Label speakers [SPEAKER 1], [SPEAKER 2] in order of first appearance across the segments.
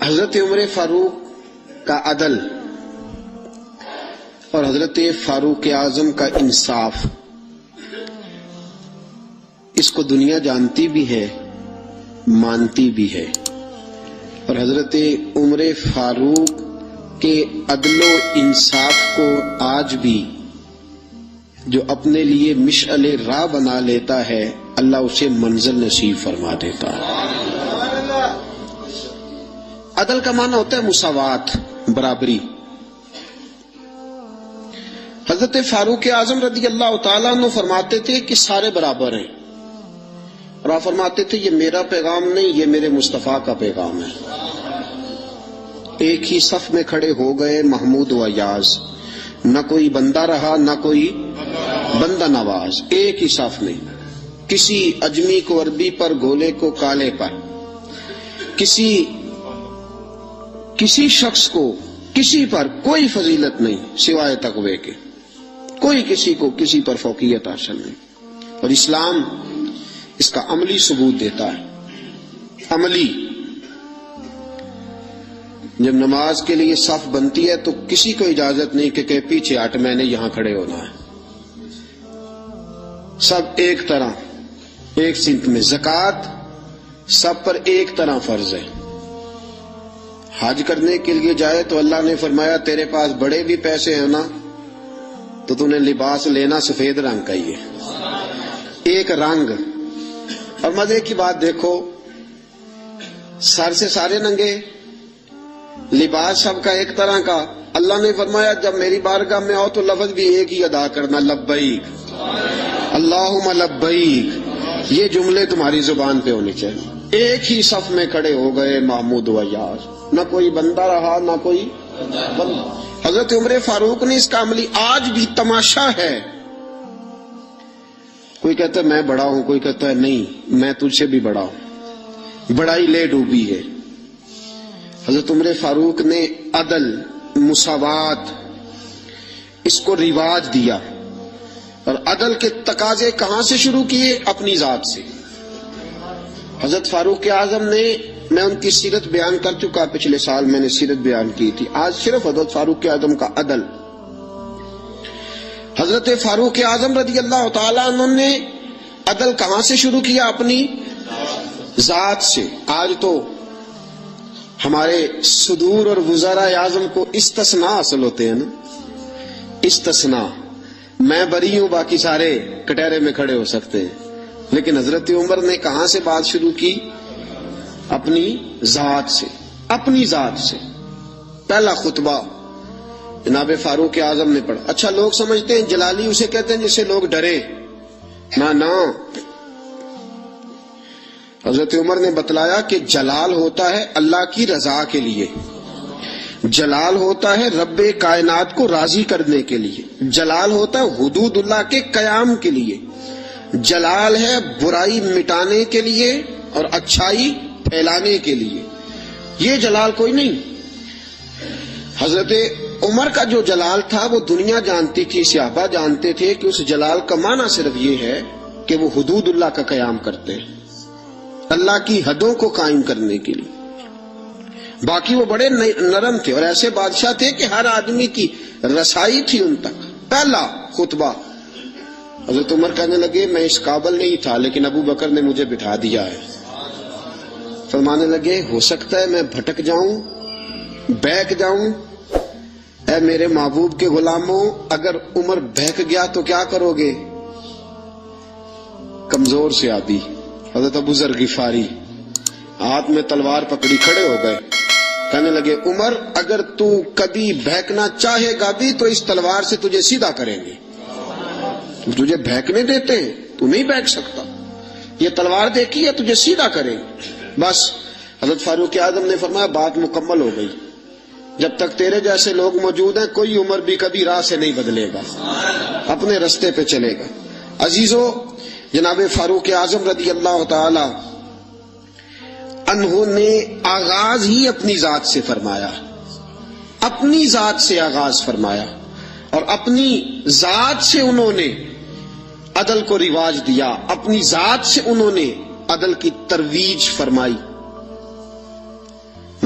[SPEAKER 1] حضرت عمر فاروق کا عدل اور حضرت فاروق اعظم کا انصاف، اس کو دنیا جانتی بھی ہے، مانتی بھی ہے، اور حضرت عمر فاروق کے عدل و انصاف کو آج بھی جو اپنے لیے مشعل راہ بنا لیتا ہے، اللہ اسے منزل نصیب فرما دیتا ہے۔ عدل کا معنی ہوتا ہے مساوات، برابری۔ حضرت فاروق اعظم رضی اللہ تعالیٰ عنہ فرماتے تھے کہ سارے برابر ہیں، اور آپ فرماتے تھے یہ میرا پیغام نہیں، یہ میرے مصطفیٰ کا پیغام ہے۔ ایک ہی صف میں کھڑے ہو گئے محمود و ایاز، نہ کوئی بندہ رہا نہ کوئی بندہ نواز، ایک ہی صف میں، کسی اجمی کو عربی پر، گولے کو کالے پر، کسی شخص کو کسی پر کوئی فضیلت نہیں سوائے تقوی کے، کوئی کسی کو کسی پر فوقیت حاصل نہیں، اور اسلام اس کا عملی ثبوت دیتا ہے۔ عملی، جب نماز کے لیے صف بنتی ہے تو کسی کو اجازت نہیں کہ پیچھے ہٹ، میں نے یہاں کھڑے ہونا ہے، سب ایک طرح، ایک سمت میں۔ زکوٰۃ سب پر ایک طرح فرض ہے۔ حج کرنے کے لیے جائے تو اللہ نے فرمایا تیرے پاس بڑے بھی پیسے ہیں نا تو تو نے لباس لینا سفید رنگ کا ہی ہے، ایک رنگ۔ اور مزے کی بات دیکھو، سر سے سارے ننگے، لباس سب کا ایک طرح کا۔ اللہ نے فرمایا جب میری بارگاہ میں آؤ تو لفظ بھی ایک ہی ادا کرنا، لبیک اللہم لبیک، یہ جملے تمہاری زبان پہ ہونے چاہیے۔ ایک ہی صف میں کھڑے ہو گئے محمود و ایاز، نہ کوئی بندہ رہا نہ کوئی بندہ۔ حضرت عمر فاروق نے اس کا عملی آج بھی تماشا ہے۔ کوئی کہتا ہے میں بڑا ہوں، کوئی کہتا ہے نہیں میں تجھ سے بھی بڑا ہوں، بڑائی لے ڈوبی ہے۔ حضرت عمر فاروق نے عدل، مساوات، اس کو رواج دیا، اور عدل کے تقاضے کہاں سے شروع کیے؟ اپنی ذات سے۔ حضرت فاروق اعظم نے، میں ان کی سیرت بیان کر چکا، پچھلے سال میں نے سیرت بیان کی تھی، آج صرف حضرت فاروق اعظم کا عدل۔ حضرت فاروق اعظم رضی اللہ تعالیٰ عنہ نے عدل کہاں سے شروع کیا؟ اپنی ذات سے۔ آج تو ہمارے صدور اور وزراء اعظم کو استثناء حاصل ہوتے ہیں نا، استثناء، میں بری ہوں باقی سارے کٹہرے میں کھڑے ہو سکتے ہیں، لیکن حضرت عمر نے کہاں سے بات شروع کی؟ اپنی ذات سے، اپنی ذات سے۔ پہلا خطبہ جناب فاروق اعظم نے پڑھا۔ اچھا لوگ سمجھتے ہیں جلالی اسے کہتے ہیں جس سے لوگ ڈرے، نہ حضرت عمر نے بتلایا کہ جلال ہوتا ہے اللہ کی رضا کے لیے، جلال ہوتا ہے رب کائنات کو راضی کرنے کے لیے، جلال ہوتا ہے حدود اللہ کے قیام کے لیے، جلال ہے برائی مٹانے کے لیے اور اچھائی پھیلانے کے لیے، یہ جلال کوئی نہیں۔ حضرت عمر کا جو جلال تھا وہ دنیا جانتی تھی، صحابہ جانتے تھے کہ اس جلال کا معنی صرف یہ ہے کہ وہ حدود اللہ کا قیام کرتے ہیں، اللہ کی حدوں کو قائم کرنے کے لیے۔ باقی وہ بڑے نرم تھے اور ایسے بادشاہ تھے کہ ہر آدمی کی رسائی تھی ان تک۔ پہلا خطبہ حضرت عمر کہنے لگے میں اس قابل نہیں تھا لیکن ابو بکر نے مجھے بٹھا دیا ہے۔ فرمانے لگے ہو سکتا ہے میں بھٹک جاؤں، بہک جاؤں، اے میرے محبوب کے غلاموں اگر عمر بہک گیا تو کیا کرو گے؟ کمزور سے آدھی حضرت ابو ذر غفاری ہاتھ میں تلوار پکڑی کھڑے ہو گئے، کہنے لگے عمر اگر تو کبھی بہکنا چاہے گا بھی تو اس تلوار سے تجھے سیدھا کریں گے، تجھے بہکنے دیتے ہیں تو نہیں بہک سکتا، یہ تلوار دیکھی ہے تجھے سیدھا کریں گے۔ بس حضرت فاروق اعظم نے فرمایا بات مکمل ہو گئی، جب تک تیرے جیسے لوگ موجود ہیں کوئی عمر بھی کبھی راہ سے نہیں بدلے گا، اپنے رستے پہ چلے گا۔ عزیزو، جناب فاروق اعظم رضی اللہ تعالی عنہ نے آغاز ہی اپنی ذات سے فرمایا، اپنی ذات سے آغاز فرمایا، اور اپنی ذات سے انہوں نے عدل کو رواج دیا، اپنی ذات سے انہوں نے عدل کی ترویج فرمائی۔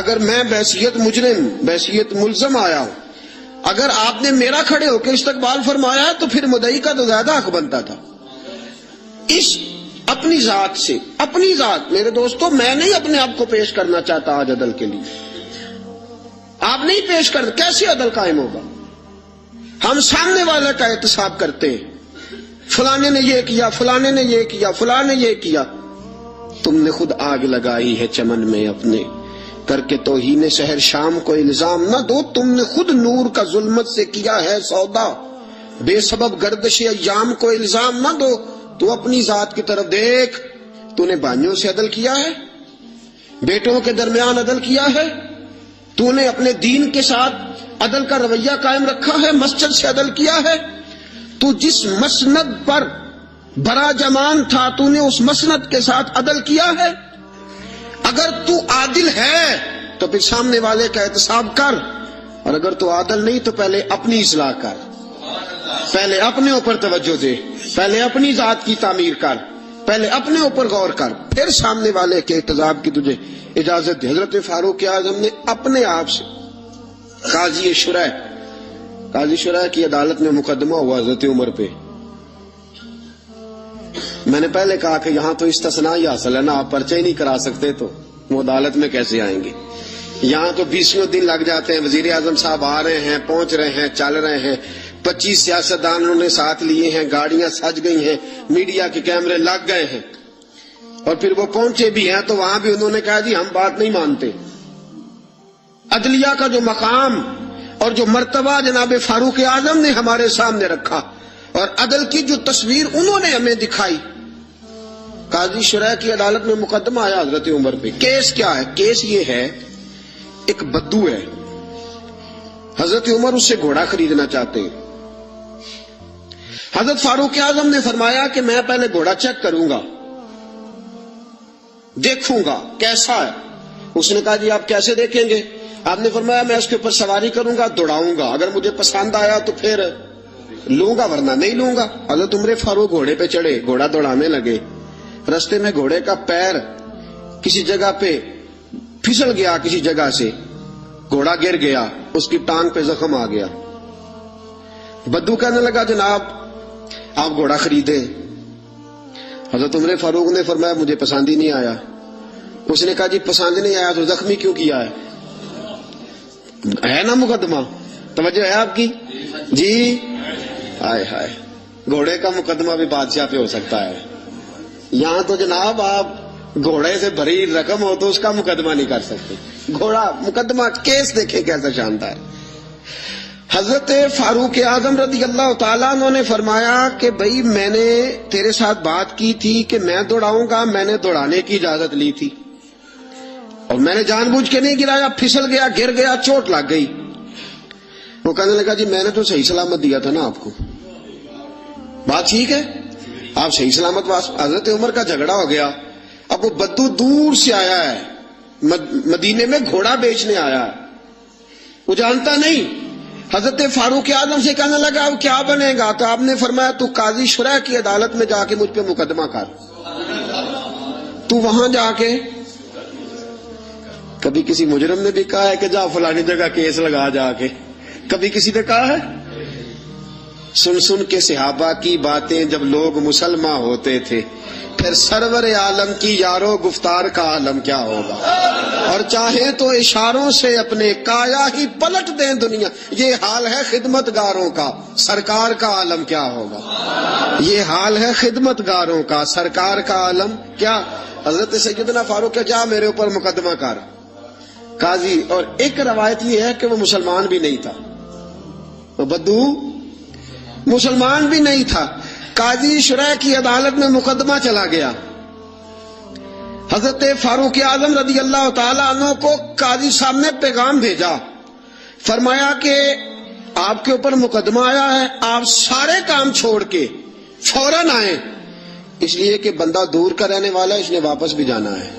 [SPEAKER 1] اگر میں بحیثیت مجرم بحیثیت ملزم آیا ہوں، اگر آپ نے میرا کھڑے ہو کے استقبال فرمایا ہے تو پھر مدعی کا تو زیادہ حق بنتا تھا. اس اپنی ذات سے، اپنی ذات، میرے دوستو میں نہیں اپنے آپ کو پیش کرنا چاہتا آج عدل کے لیے. آپ نہیں پیش کرتے، کیسے عدل قائم ہوگا؟ ہم سامنے والے کا احتساب کرتے ہیں، فلانے نے یہ کیا، فلانے نے یہ کیا، فلانے نے یہ کیا. تم نے خود آگ لگائی ہے چمن میں اپنے، کر کے توہین شہر شام کو الزام نہ دو. تم نے خود نور کا ظلمت سے کیا ہے سودا، بے سبب گردش ایام کو الزام نہ دو. تو اپنی ذات کی طرف دیکھ، تو نے بھائیوں سے عدل کیا ہے، بیٹوں کے درمیان عدل کیا ہے، تو نے اپنے دین کے ساتھ عدل کا رویہ قائم رکھا ہے، مسجد سے عدل کیا ہے. تو جس مسند پر برا جمان تھا تو نے اس مسند کے ساتھ عدل کیا ہے. اگر تو عادل ہے تو پھر سامنے والے کا احتساب کر، اور اگر تو عادل نہیں تو پہلے اپنی اصلاح کر، پہلے اپنے اوپر توجہ دے، پہلے اپنی ذات کی تعمیر کر، پہلے اپنے اوپر غور کر، پھر سامنے والے کے احتساب کی تجھے اجازت دے. حضرت فاروق اعظم نے اپنے آپ سے قاضی شرح کی عدالت میں مقدمہ ہوا حضرت عمر پہ. میں نے پہلے کہا کہ یہاں تو استثناء ہی حاصل ہے نا، آپ پرچہ ہی نہیں کرا سکتے تو وہ عدالت میں کیسے آئیں گے؟ یہاں تو 20 دن لگ جاتے ہیں، وزیر اعظم صاحب آ رہے ہیں، پہنچ رہے ہیں، چل رہے ہیں، 25 سیاستدانوں نے ساتھ لیے ہیں، گاڑیاں سج گئی ہیں، میڈیا کے کیمرے لگ گئے ہیں، اور پھر وہ پہنچے بھی ہیں تو وہاں بھی انہوں نے کہا جی ہم بات نہیں مانتے. عدلیہ کا جو مقام اور جو مرتبہ جناب فاروق اعظم نے ہمارے سامنے رکھا اور عدل کی جو تصویر انہوں نے ہمیں دکھائی. قاضی شرح کی عدالت میں مقدمہ آیا حضرت عمر پہ. کیس کیا ہے؟ کیس یہ ہے، ایک بدو ہے، حضرت عمر اس سے گھوڑا خریدنا چاہتے ہیں. حضرت فاروق اعظم نے فرمایا کہ میں پہلے گھوڑا چیک کروں گا، دیکھوں گا کیسا ہے. اس نے کہا جی آپ کیسے دیکھیں گے؟ آپ نے فرمایا میں اس کے اوپر سواری کروں گا، دوڑاؤں گا، اگر مجھے پسند آیا تو پھر لوں گا ورنہ نہیں لوں گا. حضرت عمر فاروق گھوڑے پہ چڑھے، گھوڑا دوڑانے لگے. رستے میں گھوڑے کا پیر کسی جگہ پہ پھسل گیا، کسی جگہ سے گھوڑا گر گیا، اس کی ٹانگ پہ زخم آ گیا. بدو کہنے لگا جناب آپ گھوڑا خریدے. حضرت عمر فاروق نے فرمایا مجھے پسند ہی نہیں آیا. اس نے کہا جی پسند نہیں آیا تو زخمی کیوں کیا ہے نا مقدمہ؟ توجہ ہے آپ کی جی؟ ہائے ہائے، گھوڑے کا مقدمہ بھی بادشاہ پہ ہو سکتا ہے. یہاں تو جناب آپ گھوڑے سے بھری رقم ہو تو اس کا مقدمہ نہیں کر سکتے. گھوڑا مقدمہ، کیس دیکھیں کیسا شاندار. حضرت فاروق اعظم رضی اللہ تعالیٰ عنہ نے فرمایا کہ بھائی میں نے تیرے ساتھ بات کی تھی کہ میں دوڑاؤں گا، میں نے دوڑانے کی اجازت لی تھی اور میں نے جان بوجھ کے نہیں گرایا، پھسل گیا، گر گیا، چوٹ لگ گئی. وہ کہنے لگا جی میں نے تو صحیح سلامت دیا تھا نا آپ کو، بات ٹھیک ہے، آپ صحیح سلامت. حضرت عمر کا جھگڑا ہو گیا. اب وہ بدو دور سے آیا ہے، مدینے میں گھوڑا بیچنے آیا ہے، وہ جانتا نہیں. حضرت فاروق اعظم سے کہنے لگا اب کیا بنے گا؟ تو آپ نے فرمایا تو قاضی شرح کی عدالت میں جا کے مجھ پہ مقدمہ کر. تو وہاں جا کے کبھی کسی مجرم نے بھی کہا ہے کہ جا فلانی جگہ کیس لگا جا کے؟ کبھی کسی نے کہا ہے؟ سن سن کے صحابہ کی باتیں جب لوگ مسلمان ہوتے تھے، پھر سرور عالم کی یارو گفتار کا عالم کیا ہوگا. اور چاہیں تو اشاروں سے اپنے کایا ہی پلٹ دیں دنیا. یہ حال ہے خدمت گاروں کا، سرکار کا عالم کیا ہوگا. یہ حال ہے خدمت گاروں کا، سرکار کا عالم کیا. حضرت سیدنا فاروق کہ جا میرے اوپر مقدمہ کر. قاضی، اور ایک روایت یہ ہے کہ وہ مسلمان بھی نہیں تھا، وہ بدو مسلمان بھی نہیں تھا. قاضی شرح کی عدالت میں مقدمہ چلا گیا. حضرت فاروق اعظم رضی اللہ تعالیٰ عنہ کو قاضی صاحب نے پیغام بھیجا، فرمایا کہ آپ کے اوپر مقدمہ آیا ہے، آپ سارے کام چھوڑ کے فوراً آئیں، اس لیے کہ بندہ دور کا رہنے والا ہے، اس نے واپس بھی جانا ہے.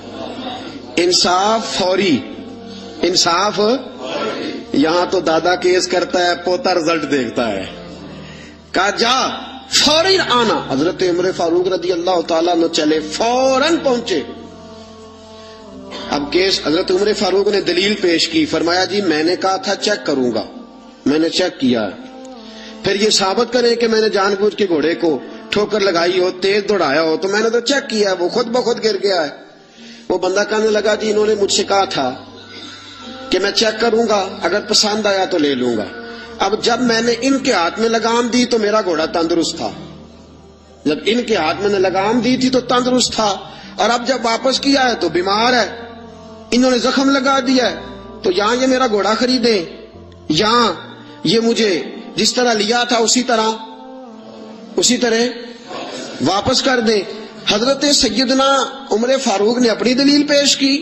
[SPEAKER 1] انصاف فوری، انصاف. یہاں تو دادا کیس کرتا ہے، پوتا رزلٹ دیکھتا ہے. کہا جا فوراً آنا. حضرت عمر فاروق رضی اللہ تعالیٰ عنہ چلے، فوراً پہنچے. اب کیس حضرت عمر فاروق نے دلیل پیش کی، فرمایا جی میں نے کہا تھا چیک کروں گا، میں نے چیک کیا، پھر یہ ثابت کریں کہ میں نے جان بوجھ کے گھوڑے کو ٹھوکر لگائی ہو، تیز دوڑایا ہو، تو میں نے تو چیک کیا، وہ خود بخود گر گیا ہے۔ وہ بندہ کہنے لگا جی انہوں نے مجھ سے کہا تھا کہ میں چیک کروں گا، اگر پسند آیا تو لے لوں گا۔ اب جب میں نے ان کے ہاتھ میں لگام دی تو میرا گھوڑا تندرست تھا، جب ان کے ہاتھ میں نے لگام دی تھی تو تندرست تھا، اور اب جب واپس کیا ہے تو بیمار ہے، انہوں نے زخم لگا دیا ہے، تو یہاں یہ میرا گھوڑا خریدیں، یہاں یہ مجھے جس طرح لیا تھا اسی طرح واپس کر دیں۔ حضرت سیدنا عمر فاروق نے اپنی دلیل پیش کی،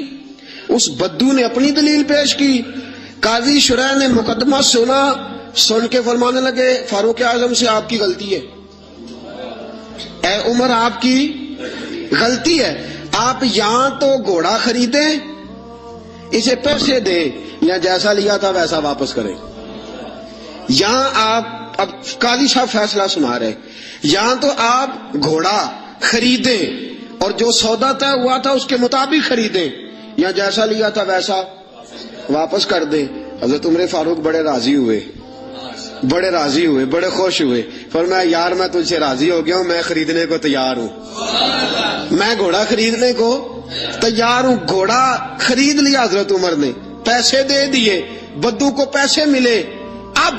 [SPEAKER 1] اس بدو نے اپنی دلیل پیش کی، قاضی شرح نے مقدمہ سن کے فرمانے لگے فاروق اعظم سے آپ کی غلطی ہے، اے عمر آپ کی غلطی ہے، آپ یہاں تو گھوڑا خریدیں، اسے پیسے دیں، یا جیسا لیا تھا ویسا واپس کریں۔ یہاں آپ اب قاضی صاحب فیصلہ سنا رہے، یہاں تو آپ گھوڑا خریدیں اور جو سودا طے ہوا تھا اس کے مطابق خریدیں، یا جیسا لیا تھا ویسا واپس کر دیں۔ حضرت عمر فاروق بڑے راضی ہوئے، بڑے خوش ہوئے، فرمایا یار میں تجھ سے راضی ہو گیا ہوں، میں خریدنے کو تیار ہوں، میں گھوڑا خریدنے کو تیار ہوں۔ گھوڑا خرید لیا حضرت عمر نے، پیسے دے دیے، بدو کو پیسے ملے۔ اب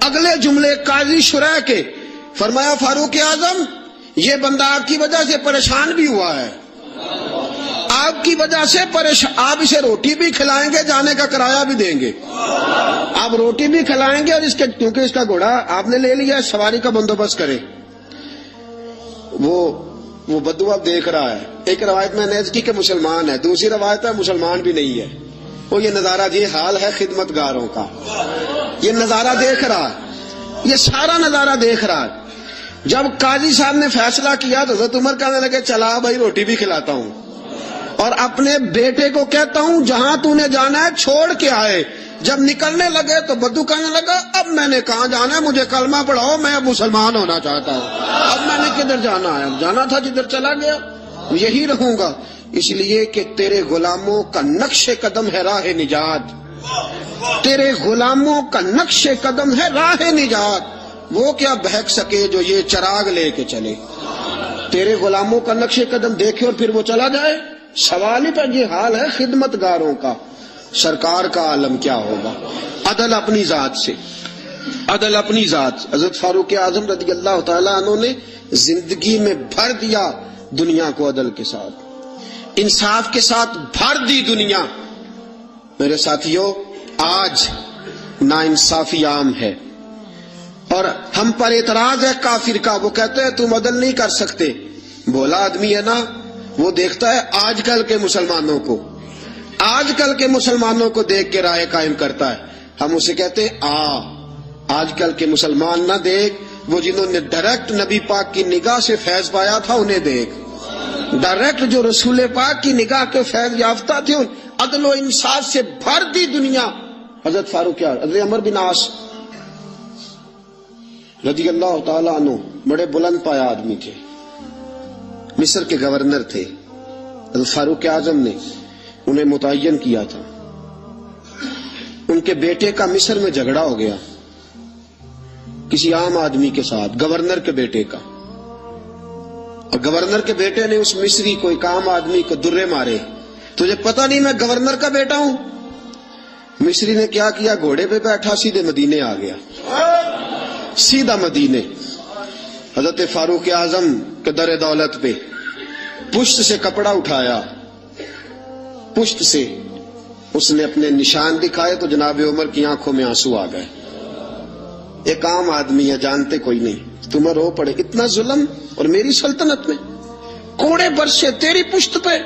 [SPEAKER 1] اگلے جملے قاضی شرح کے، فرمایا فاروق اعظم یہ بندہ آپ کی وجہ سے پریشان بھی ہوا ہے، آپ کی وجہ سے آپ اسے روٹی بھی کھلائیں گے، جانے کا کرایہ بھی دیں گے، آپ روٹی بھی کھلائیں گے، اور کیونکہ اس کا گھوڑا آپ نے لے لیا، سواری کا بندوبست کریں۔ وہ بدو اب دیکھ رہا ہے، ایک روایت میں نے کی کہ مسلمان ہے، دوسری روایت ہے مسلمان بھی نہیں ہے، وہ یہ نظارہ، یہ حال ہے خدمت گاروں کا، یہ نظارہ دیکھ رہا ہے، یہ سارا نظارہ دیکھ رہا ہے۔ جب قاضی صاحب نے فیصلہ کیا تو حضرت عمر کہنے لگے چلا بھائی روٹی بھی کھلاتا ہوں، اور اپنے بیٹے کو کہتا ہوں جہاں تو نے جانا ہے چھوڑ کے آئے۔ جب نکلنے لگے تو بدو کہنے لگا اب میں نے کہاں جانا ہے، مجھے کلمہ پڑھاؤ، میں اب مسلمان ہونا چاہتا ہوں، اب میں نے کدھر جانا ہے، جانا تھا جدھر چلا گیا یہی رہوں گا، اس لیے کہ تیرے غلاموں کا نقش قدم ہے راہ نجات، تیرے غلاموں کا نقش قدم ہے راہ نجات، وہ کیا بہک سکے جو یہ چراغ لے کے چلے، تیرے غلاموں کا نقش قدم دیکھے اور پھر وہ چلا جائے۔ سوال ہی پر یہ حال ہے خدمت گاروں کا، سرکار کا عالم کیا ہوگا۔ عدل اپنی ذات سے، عدل اپنی ذات۔ حضرت فاروق اعظم رضی اللہ تعالیٰ عنہ نے زندگی میں بھر دیا دنیا کو عدل کے ساتھ، انصاف کے ساتھ بھر دی دنیا۔ میرے ساتھیوں آج ناانصافی عام ہے، اور ہم پر اعتراض ہے کافر کا، وہ کہتے ہیں تم عدل نہیں کر سکتے، بولا آدمی ہے نا، وہ دیکھتا ہے آج کل کے مسلمانوں کو، آج کل کے مسلمانوں کو دیکھ کے رائے قائم کرتا ہے۔ ہم اسے کہتے ہیں آج کل کے مسلمان نہ دیکھ، وہ جنہوں نے ڈائریکٹ نبی پاک کی نگاہ سے فیض پایا تھا انہیں دیکھ، ڈائریکٹ جو رسول پاک کی نگاہ کے فیض یافتہ تھے، عدل و انصاف سے بھر دی دنیا۔ حضرت فاروق حضرت عمر بن عاص رضی اللہ تعالیٰ عنہ بڑے بلند پایا آدمی تھے، مصر کے گورنر تھے، حضرت فاروق اعظم نے انہیں متعین کیا تھا۔ ان کے بیٹے کا مصر میں جھگڑا ہو گیا کسی عام آدمی کے ساتھ، گورنر کے بیٹے کا، اور گورنر کے بیٹے نے اس مصری کو ایک عام آدمی کو درے مارے، تجھے پتہ نہیں میں گورنر کا بیٹا ہوں؟ مصری نے کیا کیا، گھوڑے پہ بیٹھا سیدھے مدینے آ گیا، سیدھا مدینے۔ حضرت فاروق اعظم کے در دولت پہ پشت سے کپڑا اٹھایا، پشت سے اس نے اپنے نشان دکھائے تو جناب عمر کی آنکھوں میں آنسو آ گئے۔ ایک عام آدمی ہے، جانتے کوئی نہیں، تمہیں رو پڑے، اتنا ظلم، اور میری سلطنت میں کوڑے برسے تیری پشت پہ،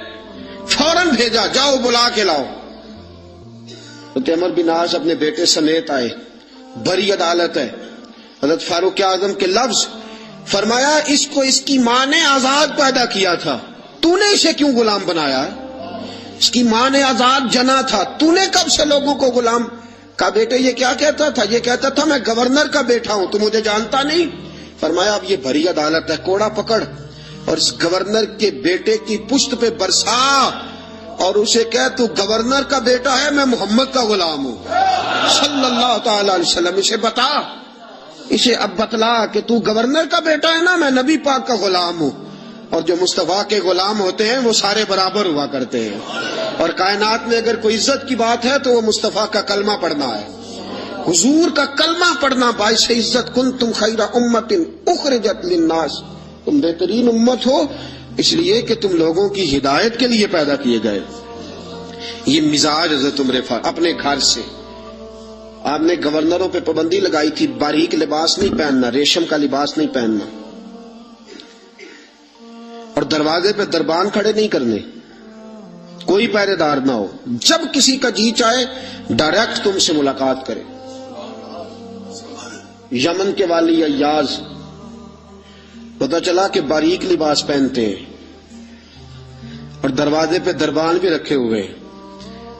[SPEAKER 1] فوراً بھیجا جاؤ بلا کے لاؤ۔ حضرت عمر بن عاص اپنے بیٹے سمیت آئے، بڑی عدالت ہے، حضرت فاروق اعظم کے لفظ، فرمایا اس کو اس کی ماں نے آزاد پیدا کیا تھا، تو نے اسے کیوں غلام بنایا ہے؟ اس کی ماں نے آزاد جنا تھا، تو نے کب سے لوگوں کو غلام کا؟ بیٹے یہ کیا کہتا تھا؟ یہ کہتا تھا میں گورنر کا بیٹا ہوں، تو مجھے جانتا نہیں؟ فرمایا اب یہ بھری عدالت ہے، کوڑا پکڑ اور اس گورنر کے بیٹے کی پشت پہ برسا، اور اسے کہہ تو گورنر کا بیٹا ہے، میں محمد کا غلام ہوں صلی اللہ تعالی علیہ وسلم. اسے بتا، اسے اب بتلا کہ تو گورنر کا بیٹا ہے نا، میں نبی پاک کا غلام ہوں. اور جو مصطفیٰ کے غلام ہوتے ہیں وہ سارے برابر ہوا کرتے ہیں. اور کائنات میں اگر کوئی عزت کی بات ہے تو وہ مصطفیٰ کا کلمہ پڑھنا ہے، حضور کا کلمہ پڑھنا باعث عزت. کنتم خیر امت اخرجت للناس، تم بہترین امت ہو اس لیے کہ تم لوگوں کی ہدایت کے لیے پیدا کیے گئے. یہ مزاج حضرت عمر فاروق. اپنے گھر سے آپ نے گورنروں پہ پابندی لگائی تھی، باریک لباس نہیں پہننا، ریشم کا لباس نہیں پہننا، اور دروازے پہ دربان کھڑے نہیں کرنے، کوئی پہرے دار نہ ہو. جب کسی کا جی چاہے ڈائریکٹ تم سے ملاقات کرے. یمن کے والی ایاز پتا چلا کہ باریک لباس پہنتے ہیں اور دروازے پہ دربان بھی رکھے ہوئے.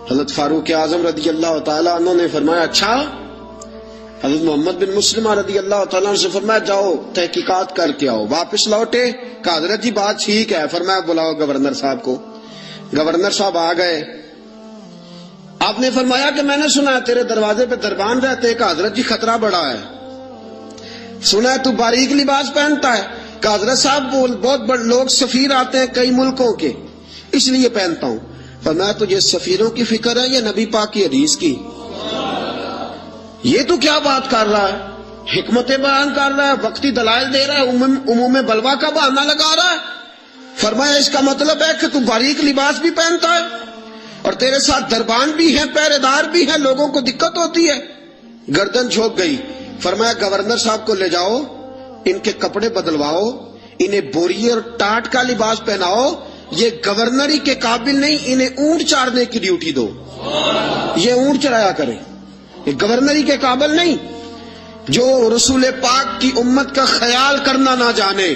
[SPEAKER 1] حضرت فاروق اعظم رضی اللہ تعالیٰ عنہ نے فرمایا اچھا. حضرت محمد بن مسلمہ رضی اللہ تعالیٰ عنہ سے فرمایا جاؤ تحقیقات کر کے آؤ. واپس لوٹے، کہا حضرت جی بات ٹھیک ہے. فرمایا بلاؤ گورنر صاحب کو. گورنر صاحب آ گئے. آپ نے فرمایا کہ میں نے سنا ہے تیرے دروازے پہ دربان رہتے. کہا حضرت جی خطرہ بڑا ہے. سنا ہے تو باریک لباس پہنتا ہے. کہا حضرت صاحب بہت بڑے لوگ سفیر آتے ہیں کئی ملکوں کے، اس لیے پہنتا ہوں. فرمایا تجھے سفیروں کی فکر ہے یا نبی پاک کی حدیث کی؟ یہ تو کیا بات کر رہا ہے، حکمت بیان کر رہا ہے، وقتی دلائل دے رہا ہے، عموم بلوا کا بہانہ لگا رہا ہے. فرمایا اس کا مطلب ہے کہ تو باریک لباس بھی پہنتا ہے اور تیرے ساتھ دربان بھی ہیں، پہرے دار بھی ہیں، لوگوں کو دقت ہوتی ہے. گردن جھک گئی. فرمایا گورنر صاحب کو لے جاؤ، ان کے کپڑے بدلواؤ، انہیں بوری اور ٹاٹ کا لباس پہناؤ. یہ گورنری کے قابل نہیں، انہیں اونٹ چارنے کی ڈیوٹی دو، یہ اونٹ چرایا کریں. یہ گورنری کے قابل نہیں. جو رسول پاک کی امت کا خیال کرنا نہ جانے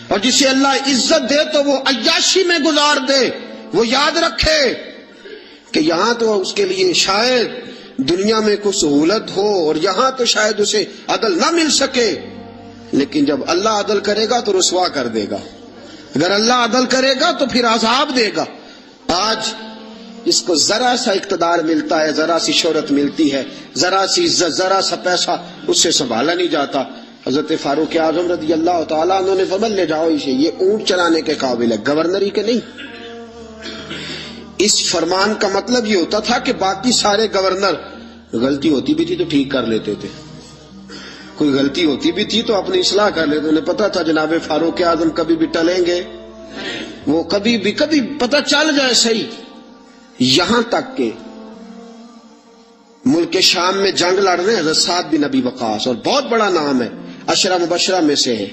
[SPEAKER 1] اور جسے اللہ عزت دے تو وہ عیاشی میں گزار دے، وہ یاد رکھے کہ یہاں تو اس کے لیے شاید دنیا میں کوئی سہولت ہو اور یہاں تو شاید اسے عدل نہ مل سکے، لیکن جب اللہ عدل کرے گا تو رسوا کر دے گا. اگر اللہ عدل کرے گا تو پھر عذاب دے گا. آج اس کو ذرا سا اقتدار ملتا ہے، ذرا سی شہرت ملتی ہے، ذرا سی عزت، ذرا سا پیسہ، اس سے سنبھالا نہیں جاتا. حضرت فاروق اعظم رضی اللہ تعالیٰ عنہ نے فرمایا لے جاؤ اسے، یہ اونٹ چلانے کے قابل ہے، گورنری کے نہیں. اس فرمان کا مطلب یہ ہوتا تھا کہ باقی سارے گورنر غلطی ہوتی بھی تھی تو ٹھیک کر لیتے تھے، کوئی غلطی ہوتی بھی تھی تو اپنی اصلاح کر لیتے. انہیں پتا تھا جناب فاروق اعظم کبھی بھی ٹلیں گے، وہ کبھی پتہ چل جائے صحیح. یہاں تک کہ ملک شام میں جنگ لڑ رہے ہیں حضرت سعد بن ابی وقاص، اور بہت بڑا نام ہے، عشرہ مبشرہ میں سے ہے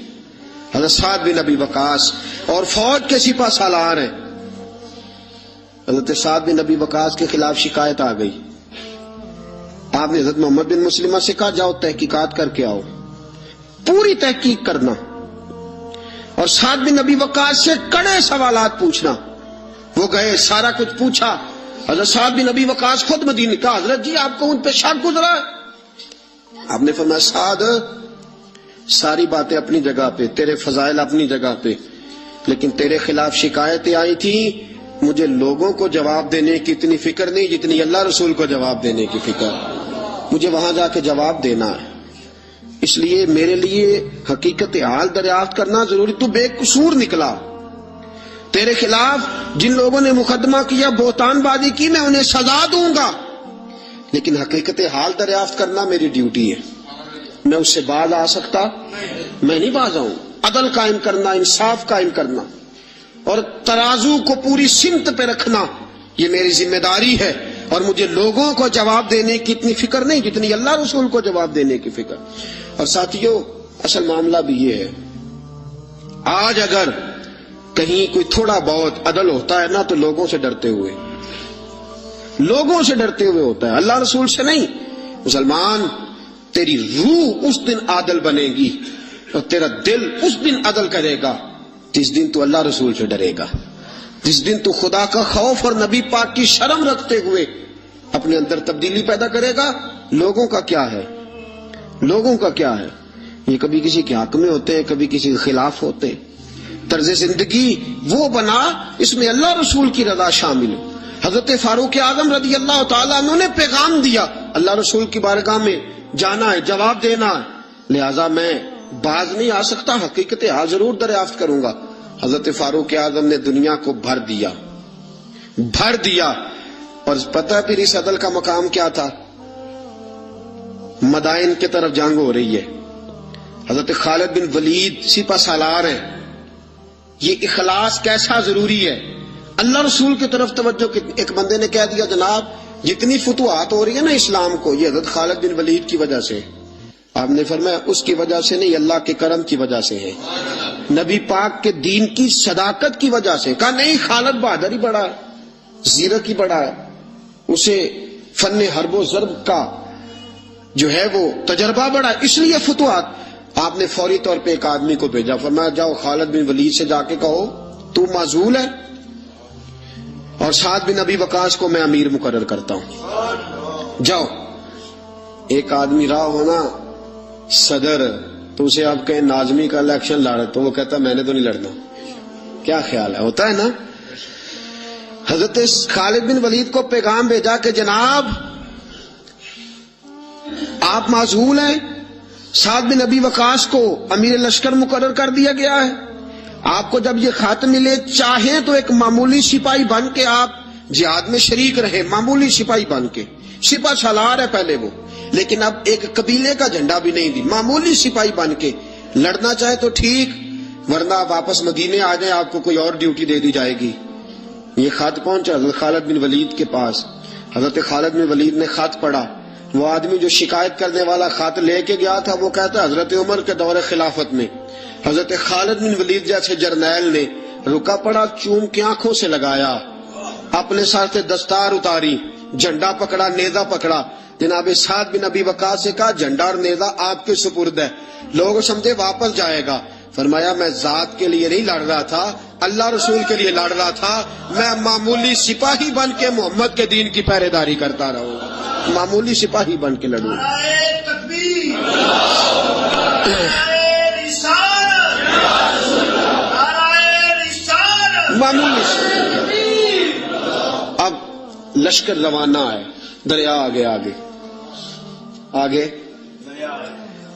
[SPEAKER 1] حضرت سعد بن ابی وقاص، اور فوج کے سپہ سالار ہیں. حضرت سعد بن ابی وقاص کے خلاف شکایت آ گئی. آپ نے حضرت محمد بن مسلمہ سے کہا جاؤ تحقیقات کر کے آؤ، پوری تحقیق کرنا اور سعد بن ابی وقاص سے کڑے سوالات پوچھنا. وہ گئے، سارا کچھ پوچھا. حضرت سعد بن ابی وقاص خود مدینے کا. حضرت جی آپ کو ان پہ شک گزرا ہے؟ آپ نے فرمایا سعد ساری باتیں اپنی جگہ پہ، تیرے فضائل اپنی جگہ پہ، لیکن تیرے خلاف شکایتیں آئی تھی، مجھے لوگوں کو جواب دینے کی اتنی فکر نہیں جتنی اللہ رسول کو جواب دینے کی فکر. مجھے وہاں جا کے جواب دینا ہے، اس لیے میرے لیے حقیقت حال دریافت کرنا ضروری. تو بے قصور نکلا، تیرے خلاف جن لوگوں نے مقدمہ کیا، بہتان بازی کی، میں انہیں سزا دوں گا، لیکن حقیقت حال دریافت کرنا میری ڈیوٹی ہے. میں اس سے باز آ سکتا؟ میں نہیں باز آؤں. عدل قائم کرنا، انصاف قائم کرنا اور ترازو کو پوری سمت پہ رکھنا یہ میری ذمہ داری ہے، اور مجھے لوگوں کو جواب دینے کی اتنی فکر نہیں جتنی اللہ رسول کو جواب دینے کی فکر. اور ساتھیوں اصل معاملہ بھی یہ ہے، آج اگر کہیں کوئی تھوڑا بہت عدل ہوتا ہے نا تو لوگوں سے ڈرتے ہوئے ہوتا ہے، اللہ رسول سے نہیں. مسلمان تیری روح اس دن عادل بنے گی اور تیرا دل اس دن عدل کرے گا جس دن تو اللہ رسول سے ڈرے گا، جس دن تو خدا کا خوف اور نبی پاک کی شرم رکھتے ہوئے اپنے اندر تبدیلی پیدا کرے گا. لوگوں کا کیا ہے، یہ کبھی کسی کے حق میں ہوتے ہیں، کبھی کسی کے خلاف ہوتے ہیں. طرز زندگی وہ بنا اس میں اللہ رسول کی رضا شامل ہو. حضرت فاروق اعظم رضی اللہ تعالیٰ عنہ نے پیغام دیا، اللہ رسول کی بارگاہ میں جانا ہے، جواب دینا ہے، لہذا میں باز نہیں آ سکتا، حقیقت حال ضرور دریافت کروں گا۔ حضرت فاروق اعظم نے دنیا کو بھر دیا، اور پتہ ہے پھر اس عدل کا مقام کیا تھا؟ مدائن کی طرف جنگ ہو رہی ہے، حضرت خالد بن ولید سپہ سالار ہیں۔ یہ اخلاص کیسا ضروری ہے، اللہ رسول کی طرف توجہ۔ ایک بندے نے کہہ دیا جناب جتنی فتوحات ہو رہی ہے نا اسلام کو، یہ حضرت خالد بن ولید کی وجہ سے۔ آپ نے فرمایا اس کی وجہ سے نہیں، اللہ کے کرم کی وجہ سے ہے، نبی پاک کے دین کی صداقت کی وجہ سے۔ کہا نہیں، خالد بہادر ہی بڑا ہے، زیرک ہی بڑا ہے، اسے فن حرب و ضرب کا جو ہے وہ تجربہ بڑا ہے، اس لیے فتوحات۔ آپ نے فوری طور پہ ایک آدمی کو بھیجا، فرمایا جاؤ خالد بن ولید سے جا کے کہو تو معزول ہے، اور سعد بن ابی وقاص کو میں امیر مقرر کرتا ہوں، جاؤ۔ ایک آدمی رہا ہونا صدر، تو اسے آپ کہیں ناظمی کا الیکشن لڑ، تو وہ کہتا میں نے تو نہیں لڑنا، کیا خیال ہے؟ ہوتا ہے نا۔ حضرت خالد بن ولید کو پیغام بھیجا کہ جناب آپ معزول ہیں، سعد بن ابی وقاص کو امیر لشکر مقرر کر دیا گیا ہے، آپ کو جب یہ خط ملے چاہیں تو ایک معمولی سپاہی بن کے آپ جہاد میں شریک رہے، معمولی سپاہی بن کے، سپہ سالار ہے پہلے وہ، لیکن اب ایک قبیلے کا جھنڈا بھی نہیں دی، معمولی سپاہی بن کے لڑنا چاہے تو ٹھیک، ورنہ واپس مدینے آ جائیں، آپ کو کوئی اور ڈیوٹی دے دی جائے گی۔ یہ خط پہنچا حضرت خالد بن ولید کے پاس، حضرت خالد بن ولید نے خط پڑھا۔ وہ آدمی جو شکایت کرنے والا خط لے کے گیا تھا وہ کہتا حضرت عمر کے دور خلافت میں حضرت خالد بن ولید جیسے جرنیل نے رکا پڑا، چوم کی آنکھوں سے لگایا، اپنے سر سے دستار اتاری، جھنڈا پکڑا، نیزہ پکڑا، جناب سعد بن ابی وقاص سے کہا جھنڈا اور نیزہ آپ کے سپرد ہے، لوگ سمجھے واپس جائے گا۔ فرمایا میں ذات کے لیے نہیں لڑ رہا تھا، اللہ رسول کے لیے لڑ رہا تھا، میں معمولی سپاہی بن کے محمد کے دین کی پہرے داری کرتا رہوں، معمولی سپاہی بن کے لڑوں۔ معمولی اب لشکر روانہ ہے، دریا آگے آگے آگے،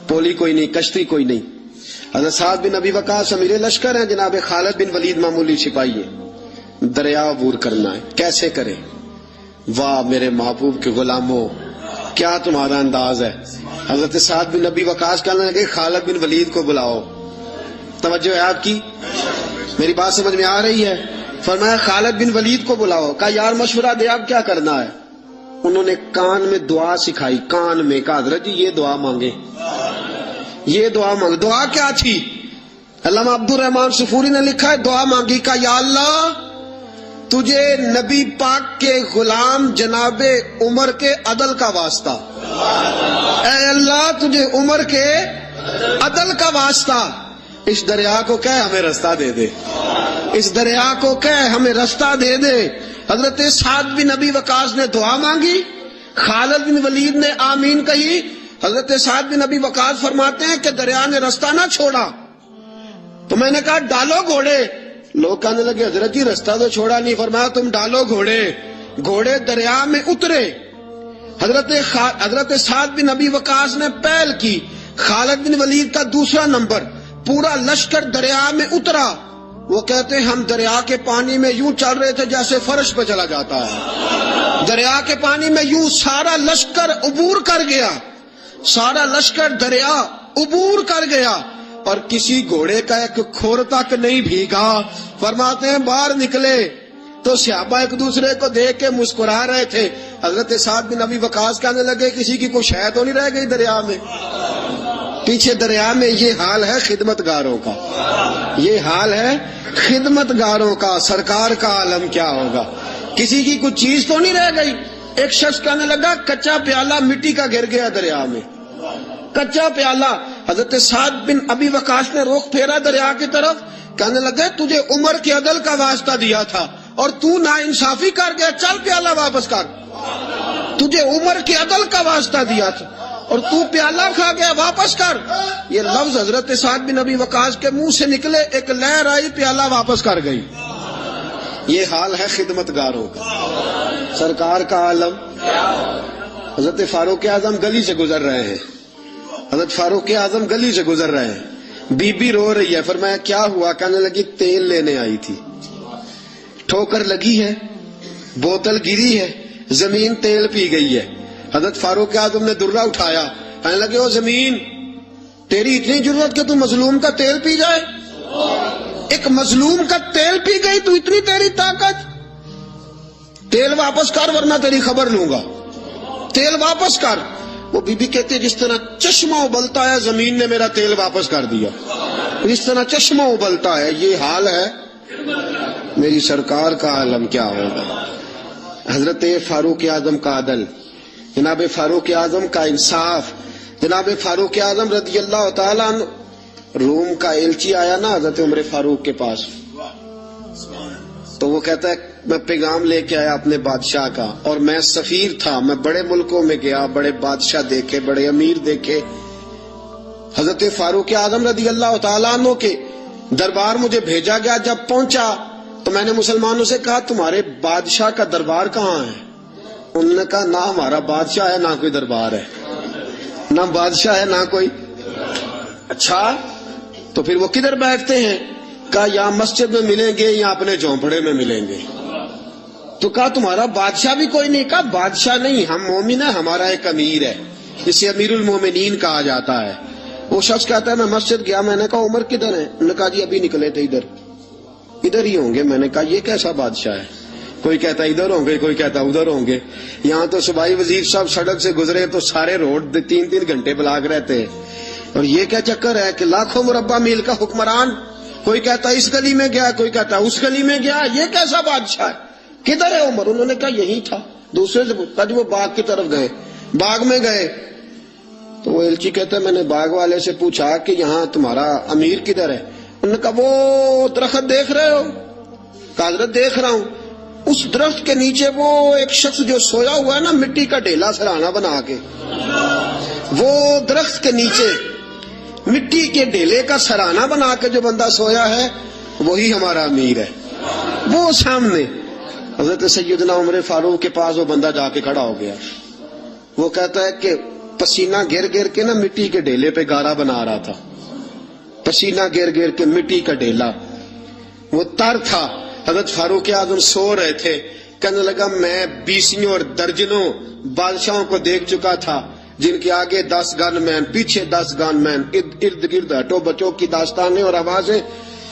[SPEAKER 1] پولی کوئی نہیں، کشتی کوئی نہیں، حضرت سعد بن ابی وقاص امیر لشکر ہیں، جناب خالد بن ولید معمولی سپاہی ہے، دریا عبور کرنا ہے، کیسے کریں؟ واہ میرے محبوب کے غلاموں، کیا تمہارا انداز ہے۔ حضرت سعد بن ابی وقاص کہنے لگے خالد بن ولید کو بلاؤ، توجہ ہے آپ کی، میری بات سمجھ میں آ رہی ہے؟ فرمایا خالد بن ولید کو بلاؤ، کہا یار مشورہ دے اب کیا کرنا ہے۔ انہوں نے کان میں دعا سکھائی، کان میں، کہا حضرت جی یہ دعا مانگے، یہ دعا مانگے۔ دعا کیا تھی؟ علامہ عبد الرحمن صفوری نے لکھا ہے دعا مانگی، کہا یا اللہ تجھے نبی پاک کے غلام جناب عمر کے عدل کا واسطہ، اے اللہ تجھے عمر کے عدل کا واسطہ، اس دریا کو کہہ ہمیں رستہ دے دے، اس دریا کو کہہ ہمیں رستہ دے دے۔ حضرت سعد بن ابی وقاص نے دعا مانگی، خالد بن ولید نے آمین کہی۔ حضرت سعد بن ابی وقاص فرماتے ہیں کہ دریا نے رستہ نہ چھوڑا تو میں نے کہا ڈالو گھوڑے، لوگ کہنے لگے حضرت جی رستہ تو چھوڑا نہیں، فرمایا تم ڈالو گھوڑے، گھوڑے دریا میں اترے۔ حضرت سعد بن ابی وقاص نے پہل کی، خالد بن ولید کا دوسرا نمبر، پورا لشکر دریا میں اترا۔ وہ کہتے ہیں ہم دریا کے پانی میں یوں چل رہے تھے جیسے فرش پہ چلا جاتا ہے، دریا کے پانی میں یوں سارا لشکر عبور کر گیا، سارا لشکر دریا عبور کر گیا، اور کسی گھوڑے کا ایک کھور تک نہیں بھیگا۔ فرماتے ہیں باہر نکلے تو صحابہ ایک دوسرے کو دیکھ کے مسکرا رہے تھے۔ حضرت سعد بن ابی وقاص کہنے لگے کسی کی کوئی شے تو نہیں رہ گئی دریا میں؟ پیچھے دریا میں یہ حال ہے خدمت گاروں کا، یہ حال ہے خدمت گاروں کا، سرکار کا عالم کیا ہوگا؟ کسی کی کوئی چیز تو نہیں رہ گئی۔ ایک شخص کہنے لگا کچا پیالہ مٹی کا گر گیا دریا میں، کچا پیالہ۔ حضرت سعد بن ابی وقاص نے رخ پھیرا دریا کی طرف، کہنے لگے تجھے عمر کے عدل کا واسطہ دیا تھا اور تو ناانصافی کر گیا، چل پیالہ واپس کر، تجھے عمر کے عدل کا واسطہ دیا تھا اور تو پیالہ کھا گیا، واپس کر۔ یہ لفظ حضرت سعد بن ابی وقاص کے منہ سے نکلے، ایک لہر آئی، پیالہ واپس کر گئی۔ یہ حال ہے خدمتگاروں کا. سرکار کا عالم. حضرت فاروق اعظم گلی سے گزر رہے ہیں. حضرت فاروق اعظم گلی سے گزر رہے ہیں. بی بی رو رہی ہے. فرمایا کیا ہوا؟ کہنے لگی تیل لینے آئی تھی, ٹھوکر لگی ہے, بوتل گری ہے, زمین تیل پی گئی ہے. حضرت فاروق اعظم نے درہ اٹھایا, کہنے لگے او زمین, تیری اتنی ضرورت کہ تو مظلوم کا تیل پی جائے؟ ایک مظلوم کا تیل پی گئی تو اتنی تیری طاقت؟ تیل واپس کر ورنہ تیری خبر لوں گا. تیل واپس کر. وہ بی بی کہتے جس طرح چشمہ ابلتا ہے زمین نے میرا تیل واپس کر دیا. جس طرح چشمہ ابلتا ہے یہ حال ہے. میری سرکار کا عالم کیا ہوگا. حضرت فاروق اعظم کا عدل, جناب فاروق اعظم کا انصاف, جناب فاروق اعظم رضی اللہ تعالیٰ عنہ. روم کا ایلچی آیا نا حضرت عمر فاروق کے پاس, تو وہ کہتا ہے میں پیغام لے کے آیا اپنے بادشاہ کا, اور میں سفیر تھا, میں بڑے ملکوں میں گیا, بڑے بادشاہ دیکھے, بڑے امیر دیکھے. حضرت فاروق اعظم رضی اللہ تعالیٰ عنہ کے دربار مجھے بھیجا گیا. جب پہنچا تو میں نے مسلمانوں سے کہا تمہارے بادشاہ کا دربار کہاں ہے؟ انہوں نے کہا نہ ہمارا بادشاہ ہے نہ کوئی دربار ہے, نہ بادشاہ ہے نہ کوئی. اچھا تو پھر وہ کدھر بیٹھتے ہیں؟ کہا یا مسجد میں ملیں گے یا اپنے جھونپڑے میں ملیں گے. تو کہا تمہارا بادشاہ بھی کوئی نہیں؟ کہا بادشاہ نہیں, ہم مومن ہیں, ہمارا ایک امیر ہے, جسے امیر المومنین کہا جاتا ہے. وہ شخص کہتا ہے میں مسجد گیا, میں نے کہا عمر کدھر ہے؟ انہوں نے کہا جی ابھی نکلے تھے ادھر ہی ہوں گے. میں نے کہا یہ کیسا بادشاہ ہے؟ کوئی کہتا ادھر ہوں گے, کوئی کہتا ادھر ہوں گے. یہاں تو صوبائی وزیر صاحب سڑک سے گزرے تو سارے روڈ 3 گھنٹے بلاک رہتے ہیں. اور یہ کیا چکر ہے کہ لاکھوں مربع میل کا حکمران, کوئی کہتا اس گلی میں گیا, کوئی کہتا اس گلی میں گیا, یہ کیسا بادشاہ ہے؟ کدھر ہے عمر؟ انہوں نے کہا یہی تھا. دوسرے سے پوچھا جی وہ باغ کی طرف گئے, باغ میں گئے. تو وہ ایلچی کہتا ہے میں نے باغ والے سے پوچھا کہ یہاں تمہارا امیر کدھر ہے؟ انہوں نے کہا وہ درخت دیکھ رہے ہو؟ کہا حضرت دیکھ رہا ہوں. اس درخت کے نیچے وہ ایک شخص جو سویا ہوا ہے نا, مٹی کا ڈھیلا سرہانا بنا کے, وہ درخت کے نیچے مٹی کے ڈھیلے کا سرہانا بنا کے جو بندہ سویا ہے وہی ہمارا امیر ہے. وہ سامنے حضرت سیدنا عمر فاروق کے پاس وہ بندہ جا کے کھڑا ہو گیا. وہ کہتا ہے کہ پسینہ گر گر کے نا مٹی کے ڈھیلے پہ گارا بنا رہا تھا, پسینہ گر گر کے مٹی کا ڈھیلا, وہ تر تھا. حضرت فاروق اعظم سو رہے تھے. کہنے لگا میں 20 اور درجنوں بادشاہوں کو دیکھ چکا تھا, جن کے آگے 10 گن مین, پیچھے 10 گن مین, ارد گرد ہٹو بچوں کی داستانیں اور آوازیں.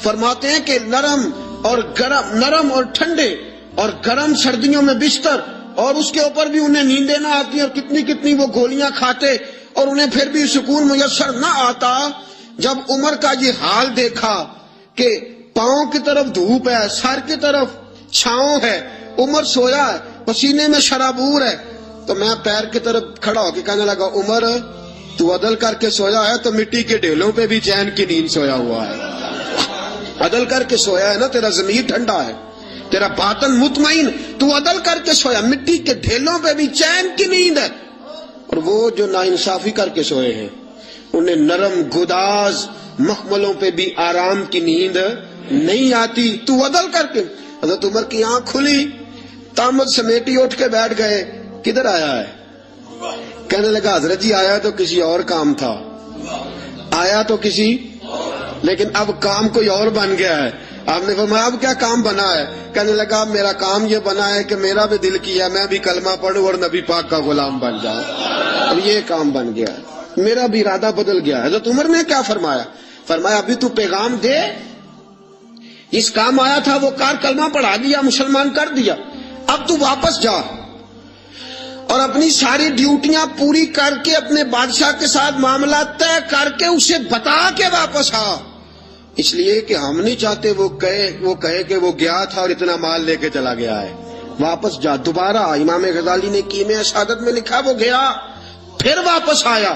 [SPEAKER 1] فرماتے ہیں کہ نرم اور گرم, نرم اور ٹھنڈے اور گرم سردیوں میں بستر, اور اس کے اوپر بھی انہیں نیندیں نہ آتی, اور کتنی کتنی وہ گولیاں کھاتے اور انہیں پھر بھی سکون میسر نہ آتا. جب عمر کا یہ حال دیکھا کہ پاؤں کی طرف دھوپ ہے, سر کی طرف چھاؤں ہے, عمر سویا ہے, پسینے میں شرابور ہے, تو میں پیر کی طرف کھڑا ہو کے کہنے لگا عمر تو عدل کر کے سویا ہے تو مٹی کے ڈھیلوں پہ بھی چین کی نیند سویا ہوا ہے. عدل کر کے سویا ہے نا, تیرا ضمیر ٹھنڈا ہے, تیرا باطن مطمئن, تو عدل کر کے سویا, مٹی کے ڈھیلوں پہ بھی چین کی نیند ہے. اور وہ جو ناانصافی کر کے سوئے ہیں انہیں نرم گداز مخملوں پہ بھی آرام کی نیند نہیں آتی. تو عدل کر کے. حضرت عمر کی آنکھ کھلی, تامت سمیٹی اٹھ کے بیٹھ گئے. کدھر آیا ہے؟ کہنے لگا حضرت جی آیا تو کسی اور کام تھا, آیا تو کسی, لیکن اب کام کوئی اور بن گیا ہے. آپ نے فرمایا اب کیا کام بنا ہے؟ کہنے لگا میرا کام یہ بنا ہے کہ میرا بھی دل کیا میں بھی کلمہ پڑھوں اور نبی پاک کا غلام بن جاؤں. اب یہ کام بن گیا ہے, میرا بھی ارادہ بدل گیا. حضرت عمر نے کیا فرمایا؟ فرمایا ابھی تو پیغام دے, اس کام آیا تھا وہ کار, کلمہ پڑھا دیا, مسلمان کر دیا, اب تو واپس جا اور اپنی ساری ڈیوٹیاں پوری کر کے اپنے بادشاہ کے ساتھ معاملہ طے کر کے اسے بتا کے واپس آ. اس لیے کہ ہم نہیں چاہتے وہ کہے کہ وہ گیا تھا اور اتنا مال لے کے چلا گیا ہے. واپس جا دوبارہ. امام غزالی نے کیمیا سعادت میں لکھا وہ گیا پھر واپس آیا.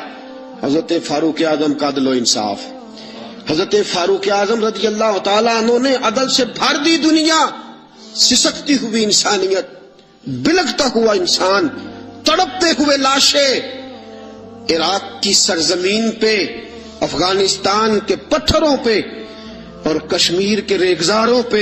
[SPEAKER 1] حضرت فاروق اعظم کا عدل و انصاف. حضرت فاروق اعظم رضی اللہ تعالیٰ عنہ نے عدل سے بھر دی دنیا. سسکتی ہوئی انسانیت, بلکتا ہوا انسان, تڑپتے ہوئے لاشیں عراق کی سرزمین پہ, افغانستان کے پتھروں پہ اور کشمیر کے ریگزاروں پہ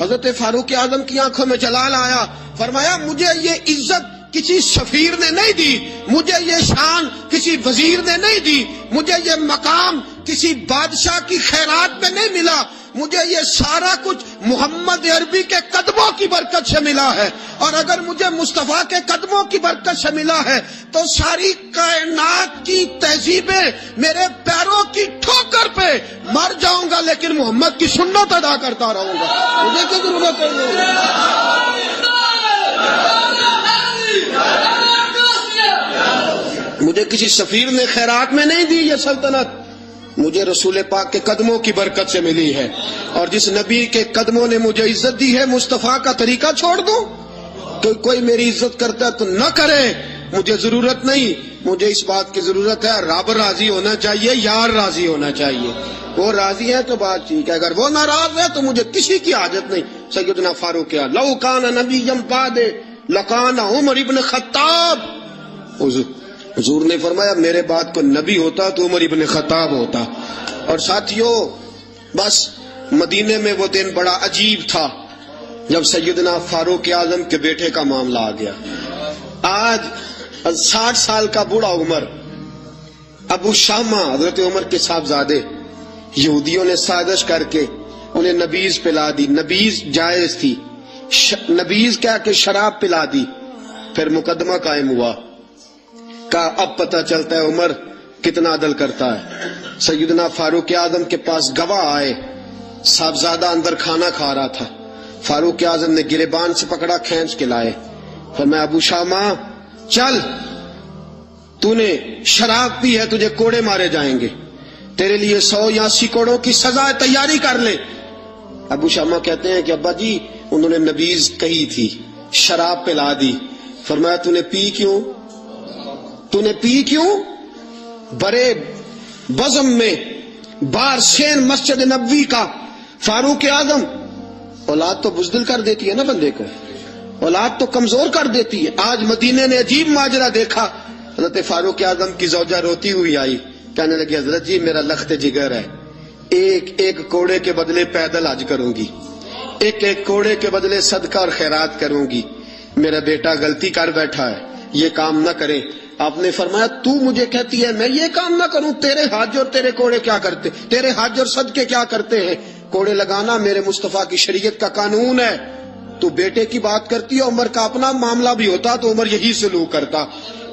[SPEAKER 1] حضرت فاروق اعظم کی آنکھوں میں جلال آیا. فرمایا مجھے یہ عزت کسی سفیر نے نہیں دی، مجھے یہ شان کسی وزیر نے نہیں دی، مجھے یہ مقام کسی بادشاہ کی خیرات میں نہیں ملا، مجھے یہ سارا کچھ محمد عربی کے قدموں کی برکت سے ملا ہے. اور اگر مجھے مصطفیٰ کے قدموں کی برکت سے ملا ہے تو ساری کائنات کی تہذیبیں میرے پیروں کی ٹھوکر پہ مر جاؤں گا لیکن محمد کی سنت ادا کرتا رہوں گا. مجھے کیا ضرورت ہے؟ مجھے کسی سفیر نے خیرات میں نہیں دی یہ سلطنت، مجھے رسول پاک کے قدموں کی برکت سے ملی ہے. اور جس نبی کے قدموں نے مجھے عزت دی ہے، مصطفیٰ کا طریقہ چھوڑ دوں؟ تو کوئی میری عزت کرتا ہے تو نہ کرے، مجھے ضرورت نہیں. مجھے اس بات کی ضرورت ہے رب راضی ہونا چاہیے، یار راضی ہونا چاہیے. وہ راضی ہے تو بات ٹھیک ہے، اگر وہ ناراض ہے تو مجھے کسی کی حاجت نہیں. سیدنا فاروق لو کان نبی بعد لکان عمر ابن خطاب. حضور نے فرمایا میرے بعد کو نبی ہوتا تو عمر ابن خطاب ہوتا. اور ساتھیوں بس مدینے میں وہ دن بڑا عجیب تھا جب سیدنا فاروق اعظم کے بیٹے کا معاملہ آ گیا. آج 60 سال کا بوڑھا عمر، ابو شامہ حضرت عمر کے صاحبزادے، یہودیوں نے سازش کر کے انہیں نبیذ پلا دی. نبیذ جائز تھی، نبیذ کیا کہ شراب پلا دی. پھر مقدمہ قائم ہوا، کہا اب پتہ چلتا ہے عمر کتنا عدل کرتا ہے. سیدنا فاروق اعظم کے پاس گواہ آئے، صاحبزادہ اندر کھانا کھا رہا تھا. فاروق اعظم نے گریبان سے پکڑا، کھینچ کے لائے. فرمایا ابو شامہ چل، تو نے شراب پی ہے، تجھے کوڑے مارے جائیں گے، تیرے لیے 100 یا 80 کوڑوں کی سزا ہے، تیاری کر لے. ابو شامہ کہتے ہیں کہ ابا جی انہوں نے نبیذ کہی تھی، شراب پلا دی. فرمایا تو نے پی کیوں؟ تو نے پی کیوں؟ بڑے بزم میں بار سین مسجد نبوی کا فاروق اعظم. اولاد تو بزدل کر دیتی ہے نا بندے کو، اولاد تو کمزور کر دیتی ہے. آج مدینے نے عجیب ماجرا دیکھا. حضرت فاروق اعظم کی زوجہ روتی ہوئی آئی، کہنے لگی حضرت جی میرا لخت جگر ہے، ایک کوڑے کے بدلے پیدل حج کروں گی، ایک کوڑے کے بدلے صدقہ اور خیرات کروں گی. میرا بیٹا غلطی کر بیٹھا ہے، یہ کام نہ کرے. آپ نے فرمایا تو مجھے کہتی ہے میں یہ کام نہ کروں؟ تیرے حج اور تیرے کوڑے کیا کرتے، تیرے حج اور صدقے کیا کرتے ہیں؟ کوڑے لگانا میرے مصطفیٰ کی شریعت کا قانون ہے. تو بیٹے کی بات کرتی ہے، عمر کا اپنا معاملہ بھی ہوتا تو عمر یہی سلوک کرتا.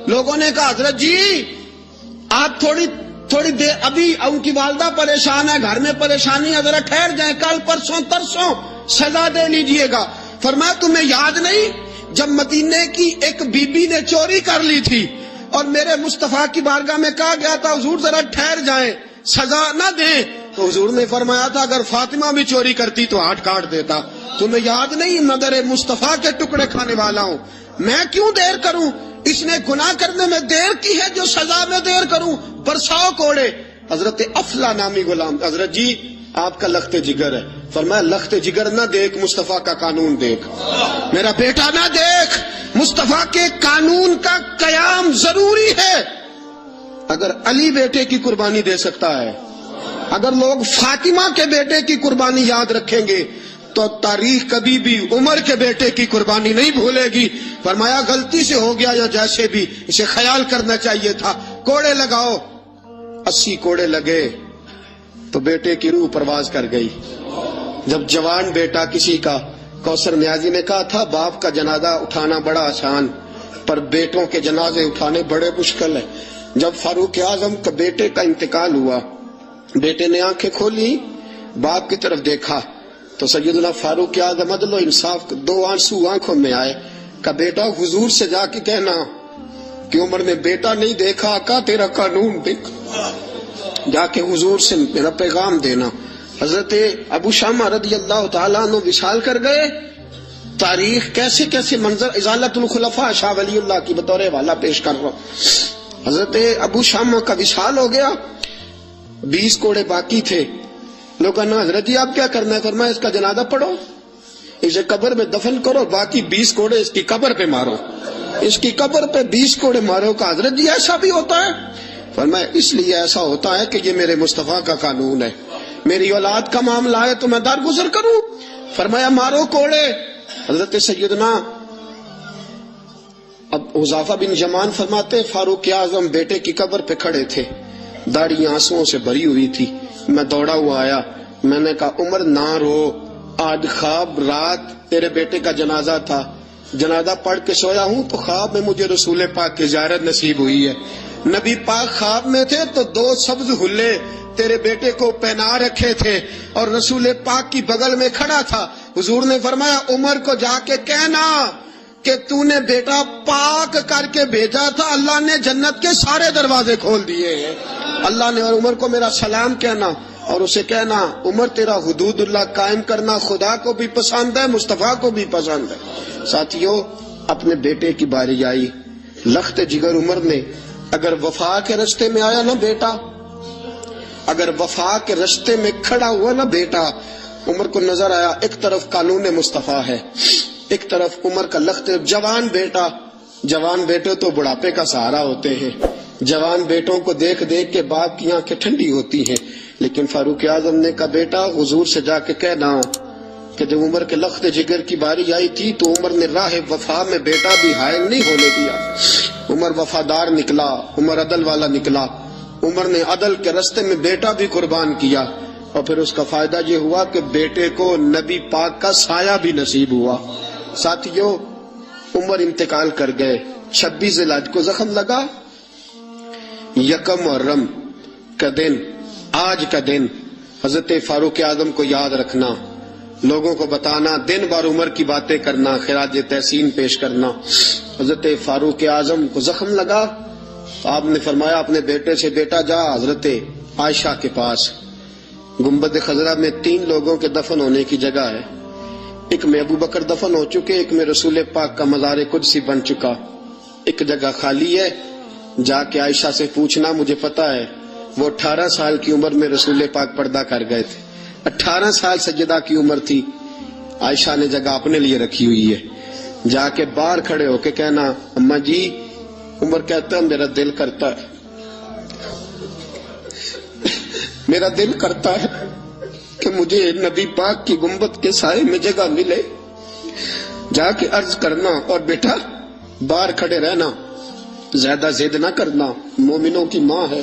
[SPEAKER 1] لوگوں نے کہا حضرت جی آپ تھوڑی دیر، ابھی ان کی والدہ پریشان ہے، گھر میں پریشانی ہے، ذرا ٹھہر جائیں، کل پرسوں ترسوں سزا دے لیجئے گا. فرمایا تمہیں یاد نہیں جب مدینے کی ایک بی بی نے چوری کر لی تھی اور میرے مصطفیٰ کی بارگاہ میں کہا گیا تھا حضور ذرا ٹھہر جائیں، سزا نہ دیں، تو حضور نے فرمایا تھا اگر فاطمہ بھی چوری کرتی تو ہاتھ کاٹ دیتا. تمہیں یاد نہیں مگر مصطفیٰ کے ٹکڑے کھانے والا ہوں، میں کیوں دیر کروں؟ اس نے گناہ کرنے میں دیر کی ہے جو سزا میں دیر کروں؟ برساؤ کوڑے. حضرت افلا نامی غلام، حضرت جی آپ کا لخت جگر ہے. فرمایا لخت جگر نہ دیکھ، مصطفیٰ کا قانون دیکھ. میرا بیٹا نہ دیکھ، مصطفیٰ کے قانون کا قیام ضروری ہے. اگر علی بیٹے کی قربانی دے سکتا ہے، اگر لوگ فاطمہ کے بیٹے کی قربانی یاد رکھیں گے تو تاریخ کبھی بھی عمر کے بیٹے کی قربانی نہیں بھولے گی. فرمایا غلطی سے ہو گیا یا جیسے بھی، اسے خیال کرنا چاہیے تھا. کوڑے لگاؤ. 80 کوڑے لگے تو بیٹے کی روح پرواز کر گئی. جب جوان بیٹا کسی کا، کوثر نیازی نے کہا تھا باپ کا جنازہ اٹھانا بڑا آسان پر بیٹوں کے جنازے اٹھانے بڑے مشکل ہے. جب فاروق اعظم کا بیٹے کا انتقال ہوا، بیٹے نے آنکھیں کھولی، باپ کی طرف دیکھا تو سیدنا فاروق اعظم عدل و انصاف، 2 آنسو آنکھوں میں آئے. کہ بیٹا حضور سے جا کے کہنا کہ عمر نے بیٹا نہیں دیکھا، آقا تیرا قانون دیکھ، جا کے حضور سے میرا پیغام دینا. حضرت ابو شامہ رضی اللہ تعالیٰ عنہ وصال کر گئے. تاریخ کیسے کیسے منظر ازالت الخلفاء شاہ ولی اللہ کی بطور حوالہ پیش کر رہا ہوں. حضرت ابو شامہ کا وصال ہو گیا، 20 کوڑے باقی تھے. لوگوں نے حضرت جی آپ کیا کرنا ہے؟ فرمایا اس کا جنازہ پڑھو، اسے قبر میں دفن کرو، باقی 20 کوڑے اس کی قبر پہ مارو، اس کی قبر پہ 20 کوڑے مارو. کہ حضرت جی ایسا بھی ہوتا ہے؟ فرمایا اس لیے ایسا ہوتا ہے کہ یہ میرے مصطفیٰ کا قانون ہے. میری اولاد کا معاملہ ہے تو میں درگزر کروں. فرمایا مارو کوڑے. حضرت سیدنا اب حذیفہ بن یمان فرماتے فاروق اعظم بیٹے کی قبر پہ کھڑے تھے، داڑھی آنسوؤں سے بھری ہوئی تھی. میں دوڑا ہوا آیا، میں نے کہا عمر نہ رو، آج خواب رات تیرے بیٹے کا جنازہ تھا، جنازہ پڑھ کے سویا ہوں تو خواب میں مجھے رسول پاک کی زیارت نصیب ہوئی ہے. نبی پاک خواب میں تھے تو 2 سبز حلے تیرے بیٹے کو پہنا رکھے تھے اور رسول پاک کی بغل میں کھڑا تھا. حضور نے فرمایا عمر کو جا کے کہنا کہ تو نے بیٹا پاک کر کے بھیجا تھا، اللہ نے جنت کے سارے دروازے کھول دیے ہیں اللہ نے. اور عمر کو میرا سلام کہنا اور اسے کہنا عمر تیرا حدود اللہ قائم کرنا خدا کو بھی پسند ہے، مصطفیٰ کو بھی پسند ہے. ساتھیو اپنے بیٹے کی باری آئی، لخت جگر عمر نے اگر وفا کے رستے میں آیا نا بیٹا، اگر وفا کے رستے میں کھڑا ہوا نا بیٹا، عمر کو نظر آیا ایک طرف قانون مصطفیٰ ہے، ایک طرف عمر کا لخت جوان بیٹا. جوان بیٹے تو بڑھاپے کا سہارا ہوتے ہیں، جوان بیٹوں کو دیکھ دیکھ کے باپ کی آنکھیں ٹھنڈی ہوتی ہیں. لیکن فاروق اعظم نے کہا بیٹا حضور سے جا کے کہنا کہ جب عمر کے لخت جگر کی باری آئی تھی تو عمر نے راہ وفا میں بیٹا بھی حائل نہیں ہونے دیا. عمر وفادار نکلا، عمر عدل والا نکلا، عمر نے عدل کے رستے میں بیٹا بھی قربان کیا اور پھر اس کا فائدہ یہ ہوا کہ بیٹے کو نبی پاک کا سایہ بھی نصیب ہوا. ساتھیو عمر انتقال کر گئے، 26 ذی الحج کو زخم لگا، 1 محرم کا دن، آج کا دن حضرت فاروق اعظم کو یاد رکھنا، لوگوں کو بتانا، دن بھر عمر کی باتیں کرنا، خراج تحسین پیش کرنا. حضرت فاروق اعظم کو زخم لگا، آپ نے فرمایا اپنے بیٹے سے بیٹا جا حضرت عائشہ کے پاس، گنبد خضرا میں 3 لوگوں کے دفن ہونے کی جگہ ہے، ایک میں ابو بکر دفن ہو چکے، ایک میں رسول پاک کا مزار قدسی بن چکا، ایک جگہ خالی ہے، جا کے عائشہ سے پوچھنا، مجھے پتا ہے وہ 18 سال کی عمر میں رسول پاک پردہ کر گئے تھے، 18 سال سیدہ کی عمر تھی، عائشہ نے جگہ اپنے لیے رکھی ہوئی ہے. جا کے باہر کھڑے ہو کے کہنا اماں جی، عمر کہتا ہے میرا دل کرتا ہے، میرا دل کرتا ہے کہ مجھے نبی پاک کی گنبد کے سائے میں جگہ ملے. جا کے عرض کرنا اور بیٹا باہر کھڑے رہنا، زیادہ ضد نہ کرنا، مومنوں کی ماں ہے.